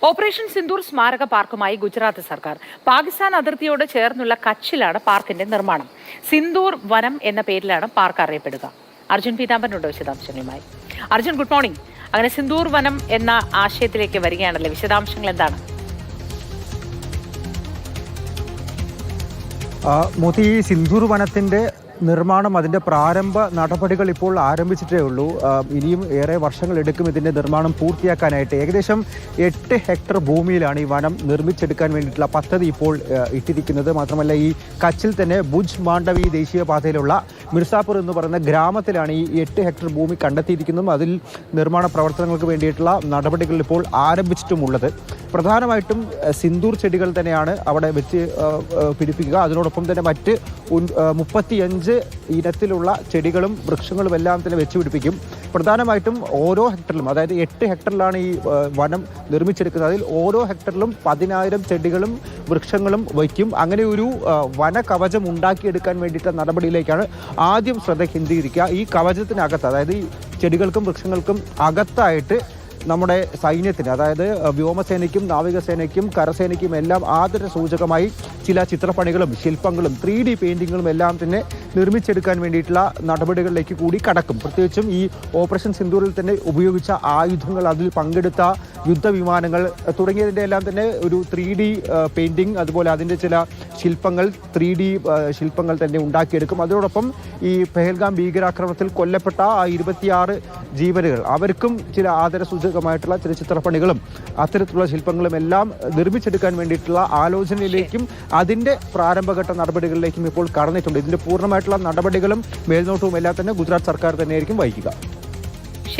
Operation Sindoor സ്മാരക പാർക്കുമായി ഗുജറാത്ത് സർക്കാർ. പാകിസ്ഥാൻ അതിർത്തിയോട് ചേർന്നുള്ള കച്ചിലാണ് പാർക്കിന്റെ നിർമ്മാണം. സിന്ദൂർ വനം എന്ന പേരിലാണ് പാർക്ക് അറിയപ്പെടുക. അർജുൻ പീതാംബരനുണ്ട് വിശദാംശങ്ങളുമായി. Arjun, good morning. അങ്ങനെ സിന്ദൂർ വനം എന്ന ആശയത്തിലേക്ക് വരികയാണല്ലേ, വിശദാംശങ്ങൾ എന്താണ്? മോദി, സിന്ദൂർ വനത്തിന്റെ നിർമ്മാണം, അതിന്റെ പ്രാരംഭ നടപടികൾ ഇപ്പോൾ ആരംഭിച്ചിട്ടേ ഉള്ളൂ. ഇനിയും ഏറെ വർഷങ്ങൾ എടുക്കും ഇതിന്റെ നിർമ്മാണം പൂർത്തിയാക്കാനായിട്ട്. ഏകദേശം 8 ഹെക്ടർ ഭൂമിയിലാണ് ഈ വനം നിർമ്മിച്ചെടുക്കാൻ വേണ്ടിയിട്ടുള്ള പദ്ധതി ഇപ്പോൾ ഇട്ടിരിക്കുന്നത്. മാത്രമല്ല, ഈ കച്ചിൽ തന്നെ ഭുജ് മാണ്ഡവി ദേശീയപാതയിലുള്ള മിർസാപൂർ എന്ന് പറയുന്ന ഗ്രാമത്തിലാണ് ഈ 8 ഹെക്ടർ ഭൂമി കണ്ടെത്തിയിരിക്കുന്നതും അതിൽ നിർമ്മാണ പ്രവർത്തനങ്ങൾക്ക് വേണ്ടിയിട്ടുള്ള നടപടികൾ ഇപ്പോൾ ആരംഭിച്ചിട്ടുമുള്ളത്. പ്രധാനമായിട്ടും സിന്ദൂർ ചെടികൾ തന്നെയാണ് അവിടെ വെച്ച് പിടിപ്പിക്കുക. അതിനോടൊപ്പം തന്നെ മറ്റ് 35 ഇനത്തിലുള്ള ചെടികളും വൃക്ഷങ്ങളും എല്ലാം തന്നെ വെച്ച് പിടിപ്പിക്കും. പ്രധാനമായിട്ടും ഓരോ ഹെക്ടറിലും, അതായത് 8 ഹെക്ടറിലാണ് ഈ വനം നിർമ്മിച്ചെടുക്കുന്നത്. അതിൽ ഓരോ ഹെക്ടറിലും 10,000 ചെടികളും വൃക്ഷങ്ങളും വയ്ക്കും. അങ്ങനെ ഒരു വന കവചം ഉണ്ടാക്കിയെടുക്കാൻ വേണ്ടിയിട്ട് നടപടിയിലേക്കാണ് ആദ്യം ശ്രദ്ധ കേന്ദ്രീകരിക്കുക. ഈ കവചത്തിനകത്ത്, അതായത് ഈ ചെടികൾക്കും വൃക്ഷങ്ങൾക്കും അകത്തായിട്ട് നമ്മുടെ സൈന്യത്തിന്, അതായത് വ്യോമസേനയ്ക്കും നാവികസേനയ്ക്കും കരസേനയ്ക്കും എല്ലാം ആദര സൂചകമായി ചില ചിത്രപ്പണികളും ശില്പങ്ങളും 3D പെയിന്റിങ്ങുകളും എല്ലാം തന്നെ നിർമ്മിച്ചെടുക്കാൻ വേണ്ടിയിട്ടുള്ള നടപടികളിലേക്ക് കൂടി കടക്കും. പ്രത്യേകിച്ചും ഈ ഓപ്പറേഷൻ സിന്ദൂറിൽ തന്നെ ഉപയോഗിച്ച ആയുധങ്ങൾ, അതിൽ പങ്കെടുത്ത യുദ്ധവിമാനങ്ങൾ തുടങ്ങിയതിൻ്റെ എല്ലാം തന്നെ ഒരു 3D പെയിന്റിങ്, അതുപോലെ അതിൻ്റെ ചില ശില്പങ്ങൾ 3D ശില്പങ്ങൾ തന്നെ ഉണ്ടാക്കിയെടുക്കും. അതോടൊപ്പം ഈ പെഹൽഗാം ഭീകരാക്രമണത്തിൽ കൊല്ലപ്പെട്ട ആ 26 ജീവനുകൾ, അവർക്കും ചില ആദര സൂചകമായിട്ടുള്ള ചില ചിത്രപ്പണികളും അത്തരത്തിലുള്ള ശില്പങ്ങളും എല്ലാം നിർമ്മിച്ചെടുക്കാൻ വേണ്ടിയിട്ടുള്ള ആലോചനയിലേക്കും അതിൻ്റെ പ്രാരംഭഘട്ട നടപടികളിലേക്കും ഇപ്പോൾ കടന്നിട്ടുണ്ട്. ഇതിൻ്റെ പൂർണ്ണമായിട്ടുള്ള നടപടികളും മേൽനോട്ടവും എല്ലാം തന്നെ ഗുജറാത്ത് സർക്കാർ തന്നെയായിരിക്കും വഹിക്കുക.